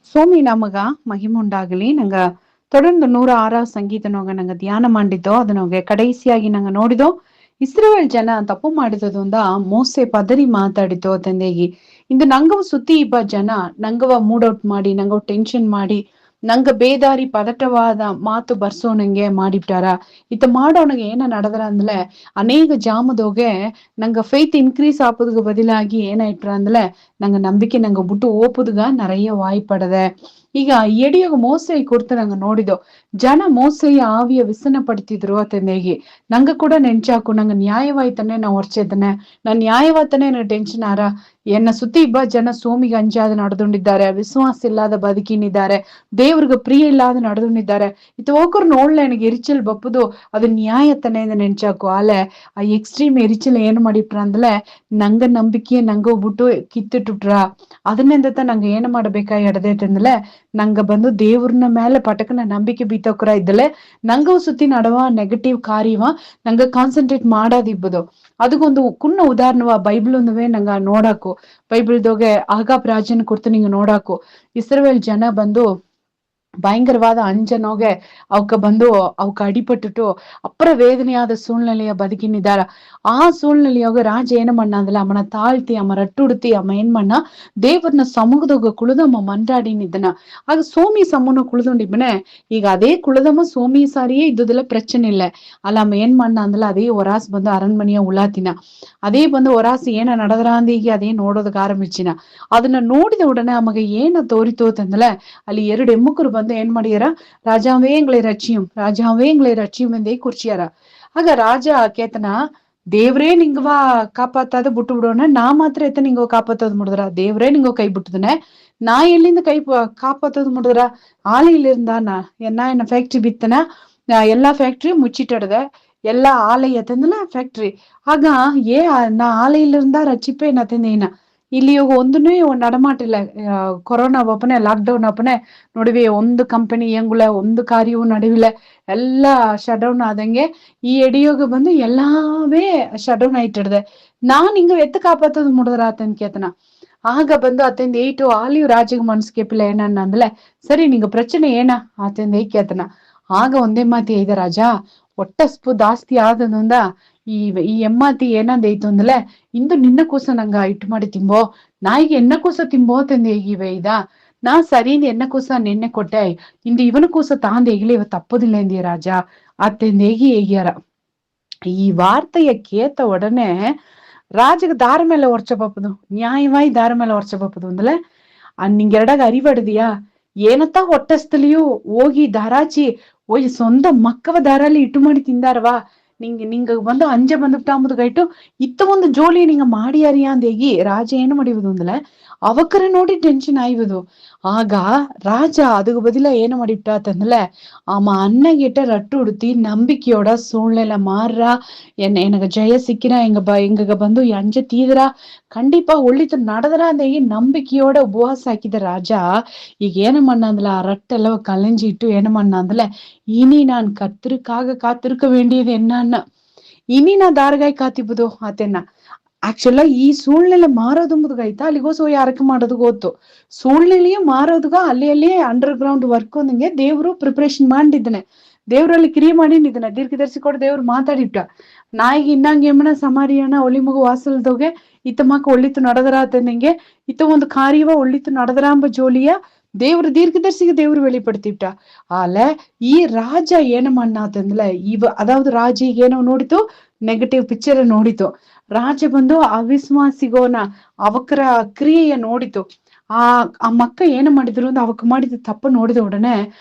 சோமி நமக மகிமுண்டாகಲಿ ನಂಗ தொடர்ந்து 106 ಸಂಗೀತನೋಗ ನಂಗ ಧ್ಯಾನ ಮಾಡಿದ್ದೋ ಅದನ್ನೋಗೆ ಕಡೆಸಿಯಾಗಿ ನಂಗ ನೋಡಿದೋ ಇಸ್ರೇಲ್ ಜನ ತಪ್ಪು ಮಾಡಿದದುಂದ ಮೋಸೆ ಪದರಿ ಮಾತಾಡಿದ್ದೋ ತಂದೆಗಿ ಇಂದು ನಂಗವ ಸುತ್ತಿ ಇಬ್ಬ ಜನ ನಂಗವ ಮೂಡ್ ಔಟ್ ಮಾಡಿ ನಂಗವ ಟೆನ್ಷನ್ ಮಾಡಿ ನಂಗ ಬೇದಾರಿ ಪದಟವಾದ ಮಾತು ಬರ್ಸೋನಂಗೆ ಮಾಡಿಬಿಟ್ಟಾರ ಇತ್ತ ಮಾಡೋನಗೆ ಏನ நடದರ ಅಂದ್ಲೆ ಅನೇಕ ಜಾಮದೋಗೆ ನಂಗ ಫೇತ್ ಇನ್ಕ್ರೀಸ್ ಆಪದಗ ಬದಲಾಗಿ ಏನಾಯ್ಟ್ರ ಅಂದ್ಲೆ ನಂಗ ನಂಬಿಕೆ ನಂಗ ಬಿಟ್ಟು ಓಪುದ್ಗ நிறைய வாய்ப்படத ಈಗ ಎಡಿಯಾಗ ಮೋಸೆ ಕೊಡ್ತ ನಂಗ ನೋಡಿದೋ ಜನ ಮೋಸೆಯ ಆವಿಯ ವಿಸನ ಪಡ್ತಿದ್ರು ಅತಂದೇಗಿ ನಂಗ ಕೂಡ ನೆಂಚಾಕು ನಂಗ ನ್ಯಾಯವಾಯ್ತಾನೆ ನಾ ಹೊರ್ಚೇತನೆ ನಾನ್ ನ್ಯಾಯವಾತಾನೆ ನನಗೆ ಟೆನ್ಷನ್ ಆರ ಎನ್ನ ಸುತ್ತಿ ಇಬ್ಬ ಜನ ಸೋಮಿಗೆ ಅಂಜಾದ ನಡೆದುಕೊಂಡಿದ್ದಾರೆ ವಿಶ್ವಾಸ ಇಲ್ಲದ ಬದುಕಿನಿದ್ದಾರೆ ದೇವ್ರಿಗೆ ಪ್ರಿಯ ಇಲ್ಲದ ನಡೆದುಕೊಂಡಿದ್ದಾರೆ ಇತ್ತು ಹೋಕರು ನೋಡ್ಲ ನನಗೆ ಎರಿಚಲ್ ಬಪ್ಪುದು ಅದು ನ್ಯಾಯತನೆಯಿಂದ ನೆಂಚಾಕು ಆಲೆ ಆ ಎಕ್ಸ್ಟ್ರೀಮ್ ಎರಿಚಲ್ ಏನ್ ಮಾಡಿಟ್ರ ಅಂದ್ಲೆ ನಂಗ ನಂಬಿಕೆ ನಂಗ ಬಿಟ್ಟು ಕಿತ್ತಿಟ್ಟುಟ್ರ ಅದನ್ನಿಂದತ ನಂಗ ಏನ್ ಮಾಡ್ಬೇಕಾ ಎಡದೈತಂದ್ಲೆ ನಂಗ ಬಂದು ದೇವ್ರನ மேல பட்டக்குன நம்பிக்கை பீத்தோக்குற இதுல ನಂಗ ಸುತ್ತಿ ನಡವ ನೆಗೆಟಿವ್ ಕಾರ್ಯವ ನಂಗ ಕಾನ್ಸಂಟ್ರೇಟ್ ಮಾಡಾದ ಇಬ್ಬದು ಅದಕ್ಕೊಂದು ಕುನ್ನ ಉದಾಹರಣವ ಬೈಬಲ್ ಒಂದುವೆ ನಂಗ ನೋಡಾಕು ಬೈಬಲ್ದೋಗೆ ಆಗಾಬ್ ರಾಜನ್ ಕುರ್ತು ನಿಂಗ ನೋಡಾಕು ಇಸ್ರೇಲ್ ಜನ ಬಂದು பயங்கரவாத அஞ்சனோக அவக்க ಬಂದು ಅವಕ ಅಡಿಪட்டுட்டு ಅಪ್ಪರ ವೇದನೆಯಾದ ಸೂழ்நிலைಯ ಬದುಕಿನಿದ್ದಾರ ಆ சூழ்நிலையோக ராஜ ಏನ பண்ணாதுல அவனை தாழ்த்தி அவன் ரட்டுடுத்தி அவன் ಏನ್ பண்ணா ದೇವರನ ಸಮೂಹದೋಗ ಕುಳದಮ್ಮ ಮಂಡಾಡಿನಿದ್ದನ ಆಗ சோமி சம்முன்னு குழுதுண்டிப்பனே ಈಗ ಅದೇ ಕುಳದಮ್ಮ சோமி சாரியே ಇದ್ದುದಲ್ಲ பிரச்சனை இல்ல ಅಲ್ಲ அவன் ಏನ್ பண்ணாதுல அதே ஒராஸ் ಬಂದು அரண்மனைய ಉಲಾತಿನ ಅದೇ ಬಂದು ஒராஸ் ಏನ நடದರಾಂದಿಗೆ ಅದೇ ನೋಡೋದಕ್ಕೆ ಆರಂಭಿಸಿನ ಅದನ್ನ ನೋಡಿದ ಉடನೆ ಅಮಗ ಏನ ತೋರಿತೋತಂದಲ ಅಲ್ಲಿ ಎರಡು ಎಮ್ಮುಕರು ಬಂದು ಏನ್ ಮಾಡಿಯಾರ ರಾಜಾವೇ எங்களை ரட்சியும் ராஜாவே எங்களை ரட்சியும் ಎಂದೇ ಕುರ್ಚಿಯಾರ ಆಗ ರಾಜ ಕೇತನ ದೇವ್ರೇ ನಿಂಗವಾ ಕಾಪಾತ್ತಾದ ಬಿಟ್ಟು ಬಿಡೋಣ ನಾ ಮಾತ್ರ ಎತ್ತ ನಿಂಗೋ ಕಾಪಾತ್ತೋದ್ ಮುಡಿದ್ರ ದೇವ್ರೇ ನಿಂಗೋ ಕೈ ಬಿಟ್ಟದನೆ ನಾ ಎಲ್ಲಿಂದ ಕೈ ಕಾಪಾತ್ತೋದ್ ಮುಡಿದ್ರ ஆலையில இருந்தானா என்ன ஃபேக்டரி ಬಿತ್ತನ ಎಲ್ಲಾ ಫ್ಯಾಕ್ಟರಿ ಮುಚ್ಚಿಟ್ಟಡದ எல்லா ஆலை எத்ததுல ಫ್ಯಾಕ್ಟರಿ ಆಗ ನಾ ஆலையில இருந்தா ரட்சிப்பேன் ಅತಂದೇನ ಇಲ್ಲಿ ಒಂದನೇ நடமாட்டிಲ್ಲ ಕೊರೋನಾ ಒಪ್ಪನೆ ಲಾಕ್ಡೌನ್ ಅಪ್ಪನೆ ನೋಡಿವಿ ಒಂದು ಕಂಪನಿ ಹೆಂಗುಲ ಒಂದು ಕಾರ್ಯವೂ ನಡವಿಲ್ಲ ಎಲ್ಲಾ ಶಟೌನ್ ಆದಂಗೆ ಈ ಎಡಿಯೋಗ ಬಂದು எல்லாவே ಶಟೌನ್ ಆಯ್ತಿಡ್ದೆ ನಾನ್ ಹಿಂಗ ಎತ್ತ ಕಾಪಾತ್ತದ್ ಮುಡಿದ್ರ ಆತನ್ ಕೇತನ ಆಗ ಬಂದು ಅತ್ತಂದ ಏಟು ಆಲಿವ್ ರಾಜಿಗೆ ಮನ್ಸ್ಕೆಪಿಲ್ಲ ಏನನ್ನ ಅಂದ್ಲೆ ಸರಿ ನಿಂಗ ಪ್ರಚನೆ ಏನ ಆತಂದ ಏಕೇತನ ಆಗ ಒಂದೇ ಮಾತಿ ಐದ ರಾಜ ಒಟ್ಟಸ್ಪು ದಾಸ್ತಿ ಆದದಂದ ಈ ಎಮ್ಮಾತಿ ಏನಂದ ಐತು ಅಂದ್ಲೆ ಇಂದು ನಿನ್ನ ಕೂಸ ನಂಗ ಇಟ್ಟು ಮಾಡಿ ತಿಂಬೋ ನಾಯಿಗೆ ಎನ್ನ ಕೂಸ ತಿಂಬೋ ತಂದ ಹೇಗಿವೆ ಇದ ನಾ ಸರಿಯಿಂದ ಎನ್ನ ಕೂಸ ನಿನ್ನೆ ಕೊಟ್ಟೆ ಇಂದು ಇವನ ಕೂಸ ತಾಂದ ಹೇಗಿಲಿ ಇವ ತಪ್ಪದಿಲ್ಲ ಎಂದಿಯ ರಾಜ ಅತ್ತೆಂದ ಹೇಗಿ ಹೇಗ್ಯಾರ ಈ ವಾರ್ತೆಯ ಕೇತ ಒಡನೆ ராஜுக்கு தார மேல உரைச்ச பாப்புது நியாயமாய் தார மேல உரைச்ச பாப்புது வந்துல நீங்க ಎರಡಾಗ ಅರಿಬಡಿದಯಾ ಏನತ್ತಾ ಹೊಟ್ಟಸ್ತಲಿಯೂ ಹೋಗಿ ದಾರಾಚಿ ಓಯ್ ಸೊಂದ ಮಕ್ಕವ ದಾರಾಲಿ ಇಟ್ಟು ಮಾಡಿ ತಿಂದಾರವಾ ನಿಂಗ ಬಂದು ಅಂಜೆ ಬಂದುಬಿಟ್ಟಾಂಬುದುಗಾಯ್ತು ಇತ್ತ ಒಂದು ಜೋಲಿ ನಿಂಗ ಮಾಡಿಯಾರಿಯಾ ಅಂದೇಗಿ ರಾಜ ಏನು ಮಾಡಿವುದು ಅಂದಲ ಅವಕರ ನೋಡಿ ಟೆನ್ಷನ್ ಆಯ್ವುದು ಆಗ ರಾಜ அதுக்கு பதிலா ಏನು ಮಾಡಿಬಿಟ್ಟಾತಂದல ஆமா அண்ணன் ரட்டு உடுத்தி நம்பிக்கையோட சூழ்நிலை மாறுறா எனக்கு ஜெய சிக்கிறா எங்க ಬಂದು ಅಂಜ ತೀದ್ರಾ கண்டிப்பா ஒள்ளித்து நடதுரா அந்த நம்பிக்கையோட உபவாச ஆக்கித ராஜா ಈಗ ಏನ பண்ணாந்துல ரட்டெல்லாம் கலைஞ்சிட்டு என்ன பண்ணாந்துல இனி நான் கர்த்தருக்காக காத்திருக்க வேண்டியது என்னன்னு இனி நான் தாரகாய் ಕಾತಿಬುದು ಆತೇನ ಆಕ್ಚುಲಾ ಈ ಸೂழ்நிலை ಮಾರೋದುಂಬುದುಗಾಯ್ತಾ ಅಲ್ಲಿಗೋಸೋ ಯಾರಕ್ಕೆ ಮಾಡೋದು ಗೊತ್ತು ಸೂழ்நிலையே ಮಾರೋದುಗ ಅಲ್ಲಿ ಅಂಡರ್ ಗ್ರೌಂಡ್ ವರ್ಕ್ ಒಂದಂಗೆ ದೇವ್ರು ಪ್ರಿಪರೇಷನ್ ಮಾಡಿದ್ದಾನೆ ದೇವ್ರಲ್ಲಿ ಕ್ರಿಯೆ ಮಾಡಿದ್ದಾನೆ ದೀರ್ಘದರ್ಶಿ ಕೂಡ ದೇವ್ರು ಮಾತಾಡಿಟ್ಟ ನಾಯಿಗೆ ಇನ್ನಂಗೆ ಎಮ್ಮನ ಸಮಾರಿಯನ ಒಳಿ ಮಗು ವಾಸಲ್ದೋಗೆ ಇತ್ತ ಮಕ್ಕ ಒಳ್ಳಿತ್ತು நடದರಾತಂದಂಗೆ ಇತ್ತ ಒಂದು ಕಾರ್ಯವ ಒಳ್ಳಿತ್ತು நடದರಾಂಬ ಜೋಲಿಯ ದೇವ್ರ ದೀರ್ಘದರ್ಶಿಗೆ ದೇವ್ರು வெளிப்படுத்திட்டா ಆಲ ಈ ರಾಜ ಏನ ಮಾಡಾತಂದ್ಲ ಅದಾವ್ದು ರಾಜ ಈಗ ಏನೋ ನೋಡಿತು ನೆಗೆಟಿವ್ ಪಿಕ್ಚರ್ ನೋಡಿತು ರಾಜ ಬಂದು ಅವಿಶ್ವಾಸಿಗೋನ ಅವಕರ ಕ್ರಿಯೆಯ ನೋಡಿತು ಆ ಮಕ್ಕ ಏನು ಮಾಡಿದ್ರು ಅಂದ ಅವಕ್ ಮಾಡಿದ ತಪ್ಪ ನೋಡಿದ ಉಡನೆ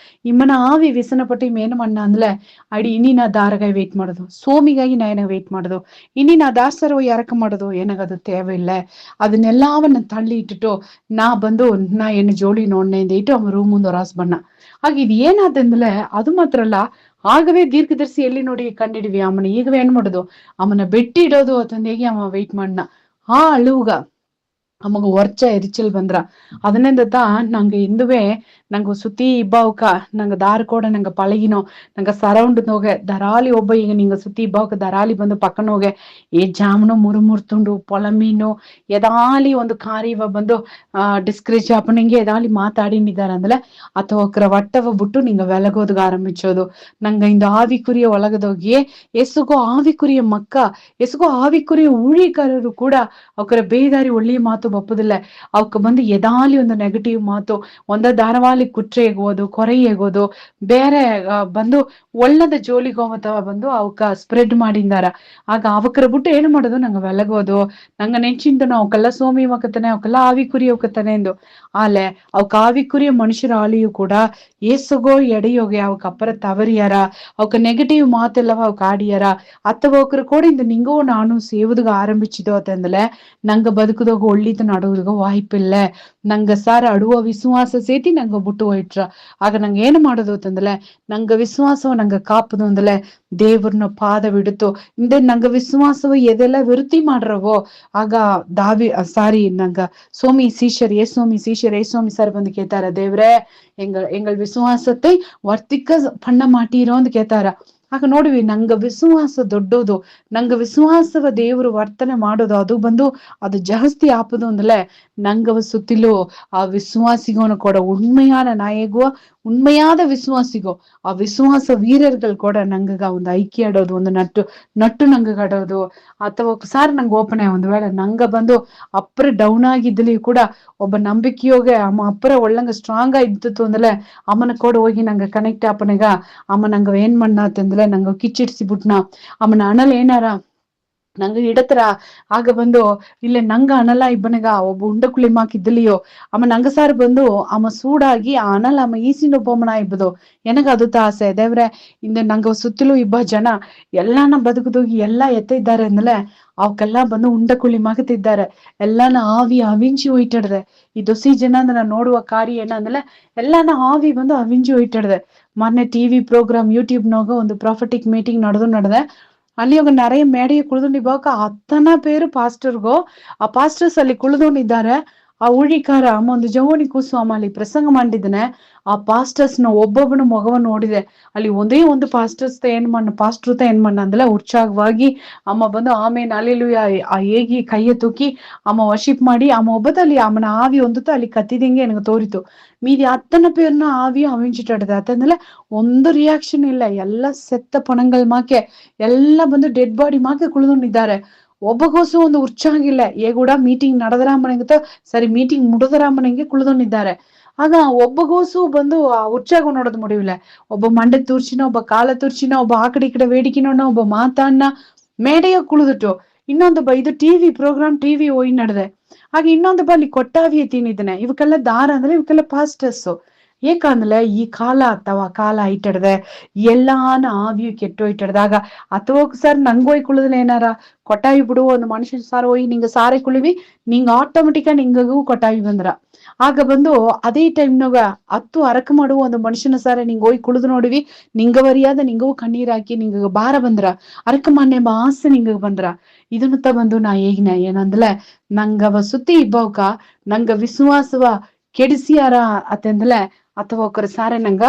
ಇಮ್ಮನ ಆವಿ ವ್ಯಸನಪಟ್ಟು ಏನು ಮಣ್ಣ ಅಂದ್ಲೆ ಅಡಿ ಇನಿ ನಾ ದಾರಗಾಯಿ ವೇಟ್ ಮಾಡೋದು ಸೋಮಿಗಾಗಿ ನಾ ಏನಾಗ ವೇಟ್ ಮಾಡೋದು ಇನಿ ನಾ ದಾಸರ ಯಾರಕ ಮಾಡೋದು ಏನಾಗದು தேவை ಇಲ್ಲ ಅದನ್ನೆಲ್ಲಾವನ್ನ ತಳ್ಳಿ ಇಟ್ಟಿಟ್ಟು ನಾ ಬಂದು ನಾ ಏನು ಜೋಳಿ ನೋಡ್ನೆಂದ ಇಟ್ಟು ಅವನ್ ರೂಮ್ ಮುಂದ್ ಹೊರಾಸ್ ಬಣ್ಣ ಹಾಗ ಇದು ಏನಾದಂದ್ಲೆ ಅದು ಮಾತ್ರ ಅಲ್ಲ ಆಗವೇ ದೀರ್ಘದರ್ಶಿ ಎಲ್ಲಿ ನೋಡಿ ಕಂಡಿಡ್ವಿ ಅವನ ಈಗವೇ ಏನ್ ಮಾಡುದು ಅವನ ಬೆಟ್ಟಿ ಇಡೋದು ಅಂತಂದ ಹೇಗೆ ಅವ ವೆಯ್ಟ್ ಮಾಡನ ಅಳುವುಗ நமக்கு ஒர்ச்ச எரிச்சல் வந்துரா அதனேந்தா நாங்க இந்துவே ನಂಗೆ சுத்தி இப்பாவுக்கா நாங்க தாரு கூட நாங்க பழகினோம் நாங்க சரவுண்டு நோக தராலி ಒಬ್ಬ ಈಗ நீங்க சுத்தி இப்பாவுக்கு ದರಾಲಿ ಬಂದು ಪಕ್ಕನೋಗೆ ಏ ಜಾಮನು ಮುರುಮುರ್ತುಂಡು పొలమీను ఎదాలి ಒಂದು ಕಾರ್ಯವ ಬಂದು ಡಿಸ್ಕರೇಜ் அப்பனிங்க எதாலி மாத்தாடினிದ್ದಾರೆ ಅಂದ್ರೆ ಅಥವಾ ಒಕ್ಕರ ವಟ್ಟವ ಬಿಟ್ಟು நீங்க விலಗೋதுக ஆரம்பிச்சோದು நாங்க இந்த ஆவிக்குரிய உலகದೋಗಿ ಎಸುಗೋ ಆವಿಕುರಿಯ ಮಕ್ಕ ಎಸುಗೋ ಆವಿಕುರಿಯ ஊழியக்காரರು ಕೂಡ ಅವಕರ ಬೇದಾರಿ ಒಳ್ಳೆಯ ಮಾತು ಬಪ್ಪುದಿಲ್ಲ ಅವಕ್ಕೆ ಬಂದು ಎದಾಲಿ ಒಂದು ನೆಗೆಟಿವ್ ಮಾತು ಒಂದ ಧಾರಾವಾಳಿ ಕುಟ್ರೆ ಎಗೋದು ಕೊರೆ ಎಗೋದು ಬೇರೆ ಬಂದು ಒಳ್ಳದ ಜೋಲಿಗೋಮತವ ಬಂದು ಅವಕ್ಕ ಸ್ಪ್ರೆಡ್ ಮಾಡಿಂದಾರ ಆಗ ಅವಕರ ಬಿಟ್ಟು ಏನು ಮಾಡೋದು ನಂಗೆ వెలగోದು ನಂಗ ನೆಂಚಿಂತನು ಅವಕ್ಕೆಲ್ಲ ಸೋಮಿ ಮಕ್ಕತಾನೆ ಅವಕ್ಕೆಲ್ಲ ಆವಿಕುರಿ ಹೋಗತಾನೆ ಎಂದು ಆಲೆ ಅವಕ್ ಆವಿಕುರಿಯ ಮನುಷ್ಯರ ಆಳಿಯು ಕೂಡ ಏಸುಗೋ ಎಡೆಯೋಗೆ ಅವಕ್ ಅಪ್ಪರ ತವರಿಯಾರ ಅವಕ್ ನೆಗೆಟಿವ್ ಮಾತೆಲ್ಲವ ಅವಕ್ ಆಡಿಯಾರ ಅಥವಾ ಒಕ್ಕರು ಕೂಡ இந்த நீங்கோ நானும் சேவதுக ஆரம்பிச்சுதோ அதனால நாங்க பதுக்குதோக ஒள்ளித்து நடுவுதுக வாய்ப்பில்ல ನಂಗ ಸಾರ ಅಡುವ ವಿಶ್ವಾಸ ಸೇತಿ ನಂಗ ಬಿಟ್ಟು ಹೋಯ್ಟ್ರ ಆಗ ನಂಗ ಏನು ಮಾಡೋದು ಅಂತಂದಲೆ ನಂಗ ವಿಶ್ವಾಸವ ನಂಗ ಕಾಪದು ಅಂದಲೆ ದೇವ್ರನ್ನ ಪಾದವಿಡುತ್ತು ಇಂದ ನಂಗ ವಿಶ್ವಾಸವ ಎದೆಲ್ಲ ವಿರುತಿ ಮಾಡ್ರವೋ ಆಗ ಸಾರಿ ನಂಗ சோமி சீஷர் ஏசோமி சார் வந்து கேட்டார தேவரே எங்கள் விசுவாசத்தை வர்த்திக்க பண்ண மாட்டீரோன்னு கேட்டார ಆಗ ನೋಡಿವಿ ನಂಗ ವಿಶ್ವಾಸ ದೊಡ್ಡದು ನಂಗ ವಿಶ್ವಾಸವ ದೇವರು ವರ್ತನೆ ಮಾಡೋದು ಅದು ಬಂದು ಅದು ಜಾಸ್ತಿ ಆಪದು ಅಂದಲೆ ನಂಗವ ಸುತ್ತಿಲೂ ಆ விசுவாசிகோன்னு கூட உண்மையான நாயகோ உண்மையாத விசுவாசிகோ ಆ ವಿಶ್ವಾಸ ವೀರர்கள் ಕೂಡ ನಂಗಗ ಒಂದು ಐಕ್ಯ ಆಡೋದು ಒಂದು ನಟ್ಟು ನಂಗ ಆಡೋದು ಅಥವಾ ಸಾರ್ ನಂಗೆ ಓಪನ್ ಒಂದು ವೇಳೆ ನಂಗ ಬಂದು ಅಪ್ಪರ ಡೌನ್ ಆಗಿದ್ದಲ್ಲಿ ಕೂಡ ಒಬ್ಬ ನಂಬಿಕೆಯೋಗೆ ಅಮ್ಮ ಅಪ್ಪರ ಒಳ್ಳಂಗ ಸ್ಟ್ರಾಂಗ್ ಇದ್ದಿತ್ತು ಅಂದಲೆ ಅಮ್ಮನ ಕೂಡ ಹೋಗಿ ನಂಗ ಕನೆಕ್ಟ್ ಆಪನೆಗ ಅಮ್ಮ ನಂಗ ಏನ್ ಮಾಡತ್ತಂದ್ರೆ ನಂಗ ಕಿಚ್ಚಿಡ್ಸಿ ಬಿಟ್ನ ಅಮ್ಮನ ಅಣಲ್ ಏನಾರ ನಂಗ ಇಡತ್ರ ಆಗ ಬಂದು ಇಲ್ಲ ನಂಗ ಅನಲ ಇಬ್ಬನಗ ಒಬ್ಬ ಉಂಡಕುಳಿ ಮಾಕಿದ್ದಲಿಯೋ ಅಮ್ಮ ನಂಗ ಸಾರ್ ಬಂದು ಅಮ್ಮ ಸೂಡಾಗಿ ಆ ಅನಲ ಅಮ್ಮ ಈಸಿನ ಒಬ್ಬಮ್ಮನ ಇಬ್ಬದು ಎನಗ ಅದು ಆಸೆ ದೇವ್ರೆ ಇಂದ ನಂಗ ಸುತ್ತಲೂ ಇಬ್ಬ ಜನ ಎಲ್ಲಾನ ಬದುಕದೋಗಿ ಎಲ್ಲಾ ಎತ್ತ ಇದ್ದಾರೆ ಅಂದಲೆ ಅವಕ್ಕೆಲ್ಲಾ ಬಂದು ಉಂಡಕುಳಿ ಮಾಕತಿದ್ದಾರೆ ಎಲ್ಲಾನ ಆವಿ ಅವಿಂಚಿ ಹೋಯ್ಟಾಡ್ದೆ ಈ ದೊಸಿ ಜನ ಅಂದ್ರೆ ನೋಡುವ ಕಾರ್ಯ ಏನಂದ್ರೆ ಎಲ್ಲಾನ ಆವಿ ಬಂದು ಅವಿಂಚಿ ಹೋಯ್ಟಾಡ್ದೆ ಮೊನ್ನೆ ಟಿವಿ ಪ್ರೋಗ್ರಾಮ್ ಯೂಟ್ಯೂಬ್ನಾಗ ಒಂದು ಪ್ರಾಫಿಟಿಕ್ ಮೀಟಿಂಗ್ ನಡೆದೆ ಅಲ್ಲಿ அவங்க நிறைய மேடையை குழுதுண்டிப்பாக்க அத்தனை பேரு பாஸ்டர்கோ பாஸ்டர்ஸ் ಅಲ್ಲಿ ಕುಳಿದುಕೊಂಡಿದ್ದಾರೆ ಆ ஊழிಕಾರ ಅಮ್ಮ ಒಂದು ಜವನಿ ಕೂಸುವಮ್ಮ ಅಲ್ಲಿ ಪ್ರಸಂಗ ಮಾಡಿದನೆ ಆ ಪಾಸ್ಟರ್ಸ್ ನ ಒಬ್ಬೊಬ್ಬನ ಮೊಗವನ್ನು ನೋಡಿದೆ ಅಲ್ಲಿ ಒಂದೇ ಒಂದು ಪಾಸ್ಟರ್ಸ್ ಪಾಸ್ಟರ್ ಏನ್ ಮಣ್ಣ ಅಂದಲ್ಲ ಉತ್ಸಾಹವಾಗಿ ಅಮ್ಮ ಬಂದು ಆಮೇಲೆ ಅಲ್ಲೆಲೂಯಾ ಆ ಹೇಗಿ ಕೈಯ ತೂಕಿ ಅಮ್ಮ ವರ್ಷಿಪ್ ಮಾಡಿ ಅಮ್ಮ ಒಬ್ಬದಲ್ಲಿ ಅಮ್ಮನ ಆವಿ ಒಂದುತ್ತ ಅಲ್ಲಿ ಕತ್ತಿದಂಗೆ ನನಗೆ ತೋರಿತು மீதி அத்தனை பேர்னா ஆவியும் அவிஞ்சிட்டு அதனால ಒಂದು ರಿಯಾಕ್ಷನ್ ಇಲ್ಲ ಎಲ್ಲ ಸೆತ್ತ ಪಣங்கள் ಮಾಕೆ ಎಲ್ಲ ಬಂದು ಡೆಡ್ ಬಾಡಿ ಮಾಕೆ ಕುಳಿದುಕೊಂಡಿದ್ದಾರೆ ಒಬ್ಬಗೋಸು ಒಂದು ಉತ್ಸಾಹ ಇಲ್ಲ ಏಗೂಡ ಮೀಟಿಂಗ್ ನಡೆದರಾಮನೆಂಗ ಸರಿ ಮೀಟಿಂಗ್ ಮುಡದರಾಮನೆಂಗೆ ಕುಳಿದುಕೊಂಡಿದ್ದಾರೆ ಆಗ ಒಬ್ಬಗೋಸು ಬಂದು ಆ ಉತ್ಸಾಹ ನೋಡೋದು ಮುಡಿವಿಲ್ಲ ಒಬ್ಬ ಮಂಡೆ ತೂರ್ಚಿನ ಒಬ್ಬ ಕಾಲ ತೂರ್ಚಿನ ಒಬ್ಬ ಆ ಕಡೆ ಈ ಕಡೆ ವೇಡಿಕೆನೋಣ ಒಬ್ಬ ಮಾತಾಡ್ನ ಮೇಡೆಯ ಕುಳಿದುಟ್ಟು ಇನ್ನೊಂದು ಇದು ಟಿವಿ ಪ್ರೋಗ್ರಾಮ್ ಟಿವಿ ಹೋಗಿ ನಡೆದೆ ಹಾಗೆ ಇನ್ನೊಂದು ಬಲ್ಲಿ ಕೊಟ್ಟಾವಿಯ ತಿನ್ನಿದ್ದಾನೆ ಇವಕ್ಕೆಲ್ಲ ದಾರ ಅಂದ್ರೆ ಇವಕ್ಕೆಲ್ಲ ಪಾಸ್ಟರ್ಸ್ ಏಕಂದ್ರೆ ಈ ಕಾಲ ಅಥವಾ ಕಾಲ ಐಟಡ್ದೆ ಎಲ್ಲಾನ ಆವಿಯು ಕೆಟ್ಟು ಇಟ್ಟಡ್ದಾಗ ಅಥವಾ ಸರ್ ನಂಗೋಯ್ ಕುಳಿದ್ರೆ ಏನಾರ ಕೊಟ್ಟಾಯಿ ಬಿಡು ಒಂದು ಮನುಷ್ಯನ್ ಸಾರ ಹೋಗಿ ನಿಂಗ ಸಾರೆ ಕುಳಿವಿ ನಿಂಗ ಆಟೋಮೆಟಿಕಾ ನಿಂಗಗೂ ಕೊಟ್ಟಾಯಿ ಬಂದ್ರ ಆಗ ಬಂದು ಅದೇ ಟೈಮ್ನಾಗ ಹತ್ತು ಅರಕ ಮಾಡುವ ಒಂದು ಮನುಷ್ಯನ ಸಾರ ನಿಂಗ ಹೋಗಿ ಕುಳಿದು ನೋಡಿವಿ ನಿಂಗವರಿಯಾದ ನಿಂಗವು ಕಣ್ಣೀರ್ ಹಾಕಿ ನಿಂಗ ಬಾರ ಬಂದ್ರ ಅರಕ ಮಾನ್ಯ ಎಂಬ ಆಸೆ ನಿಂಗ ಬಂದ್ರ ಇದನ್ನತ್ತ ಬಂದು ನಾ ಹೇಗಿನ ಏನಂದ್ಲೆ ನಂಗವ ಸುತ್ತಿ ಇಬ್ಬವಕ ನಂಗ ವಿಶ್ವಾಸವ ಕೆಡಿಸಿಯಾರ ಅತ್ತಂದ್ಲೆ ಅಥವಾ ಒಕ್ಕರ ಸಾರೆ ನಂಗ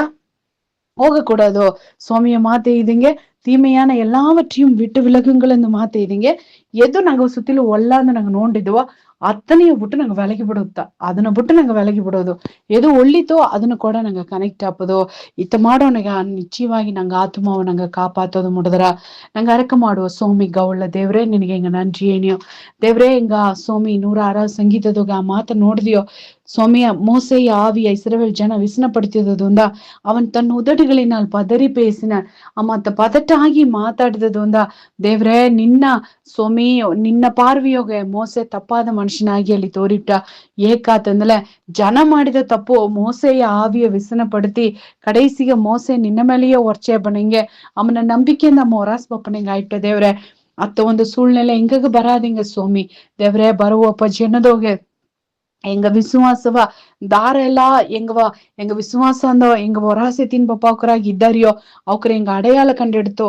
போகக்கூடாதோ சுவாமிய மாத்த இதுங்க தீமையான எல்லாவற்றையும் விட்டு விலகுங்கள் என்று மாத்த இதுங்க எது நாங்க சுத்திலும் ஒல்லாந்து நாங்க நோண்டிதுவோ ಅತ್ತನೆಯ ಬಿಟ್ಟು ನಂಗೆ ವಿಲಗಿ ಬಿಡುತ್ತಾ ಅದನ್ನ ಬಿಟ್ಟು ನಂಗೆ ವಿಲಗಿ ಬಿಡೋದು ಎದು ಒಳ್ಳಿತೋ ಅದನ್ನು ಕೂಡ ನಂಗೆ ಕನೆಕ್ಟ್ ಆಪದು ಇತ್ತ ಮಾಡೋನಗ ನಿಶ್ಚಯವಾಗಿ ನಂಗೆ ಆತ್ಮವ ನಂಗೆ ಕಾಪಾತೋದು ಮುಡಿದ್ರ ನಂಗೆ ಅರಕ ಮಾಡುವ ಸೋಮಿ ಗೌಳ್ಳ ದೇವ್ರೇ ನಿನಗೆ ಹಿಂಗ நன்றி ಏನಿಯೋ ದೇವ್ರೇ ಹಿಂಗ ಸೋಮಿ 106 ಸಂಗೀತದಾಗ ಆ ಮಾತ ನೋಡಿದ್ಯೋ சோமியா மோசேய ஆவிய இஸ்ரவேல் ஜன விசனப்படுத்தியது உண்டா அவன் தன் உதடுகளினால் பதறி பேசினான் அம்மாத்த பதட்டாகி மாತಾಡಿದದು ಉಂದಾ ದೇವ್ರೇ ನಿನ್ನ ಸೋಮಿ ನಿನ್ನ ಪಾರ್ವಿಯೋಗೆ ಮೋಸೆ ತಪ್ಪಾದ ಮನುಷ್ಯನಾಗಿ ಅಲ್ಲಿ ತೋರಿಟ್ಟ ಏಕಾತಂದಲೆ ಜನ ಮಾಡಿದ ತಪ್ಪು ಮೋಸೆಯ ಆವಿಯ விசனப்படுத்தி கடைசிಗೆ ಮೋಸೆ ನಿನ್ನ ಮೇಲೆಯೇ ಒರ್ಚೆ ಬನಂಗೆ ಅವನ ನಂಬಿಕೆಯಿಂದ ನಮ್ಮ ಹೊರಾಸ್ ಬಪ್ಪನಿಗೆ ಆಯ್ತ ದೇವ್ರೆ ಅತ್ತ ಒಂದು ಸೂಳ್ನೆಲೆ ಹಿಂಗಗ ಬರಾದಿಂಗ ಸೋಮಿ ದೇವ್ರೇ ಬರುವಪ್ಪ ಜನದೋಗೆ எங்க விசுவாசவா தார எல்லா எங்க விசுவாசம் அந்த எங்க ஒராசத்தின் பப்பாவுக்கராಗಿ ಇದ್ದಾರಿಯೋ ಅವ್ರ எங்க அடையாள ಕಂಡೆಡ್ತೋ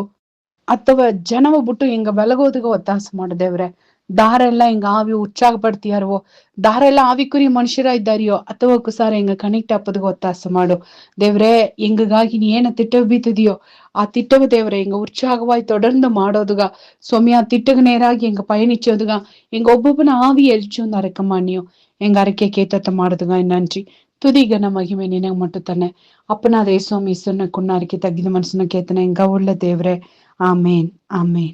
ಅಥವಾ ಜನವ ಬಿಟ್ಟು எங்க ಬೆಲಗೋದಿಗೆ ಒತ್ತಾಸ ಮಾಡ ದೇವ್ರೆ தாரெல்லாம் எங்க ஆவி உற்சாகப்படுத்தியாருவோ, ದಾರೆಲ್ಲ ಆವಿಕುರಿ ಮನುಷ್ಯರ ಇದ್ದಾರಿಯೋ ಅಥವಾ ಕುಸಾರ ಹೆಂಗ ಕನೆಕ್ಟ್ ಆಪದಗ ಒತ್ತಾಸ ಮಾಡು ದೇವ್ರೇ. எங்களுக்காகி நீ ஏன திட்டம் பீத்துதியோ ಆ திட்டவு தேவரே எங்க உற்சாகவாய் தொடர்ந்து ಮಾಡೋದುಗ ಸೊಮ್ಯ திட்டகு நேராಗಿ எங்க பயணிச்சோதுಗ எங்க ಒಬ್ಬೊಬ್ಬನ ಆವಿ ಎಲ್ಚೊಂದು ಅರಕಮಾನ್ಯೋ எங்க ಅರಕೆ ಕೇತತ್ತ ಮಾಡೋದುಗ நன்றி. துதிகன மகிமை நினைவு மட்டும் தானே அப்பனா அதே சோமி சொன்ன குன்னாரிக்கு தகித மனசுன கேத்தன எங்க உள்ள தேவரே. ஆமேன் ஆமேன்.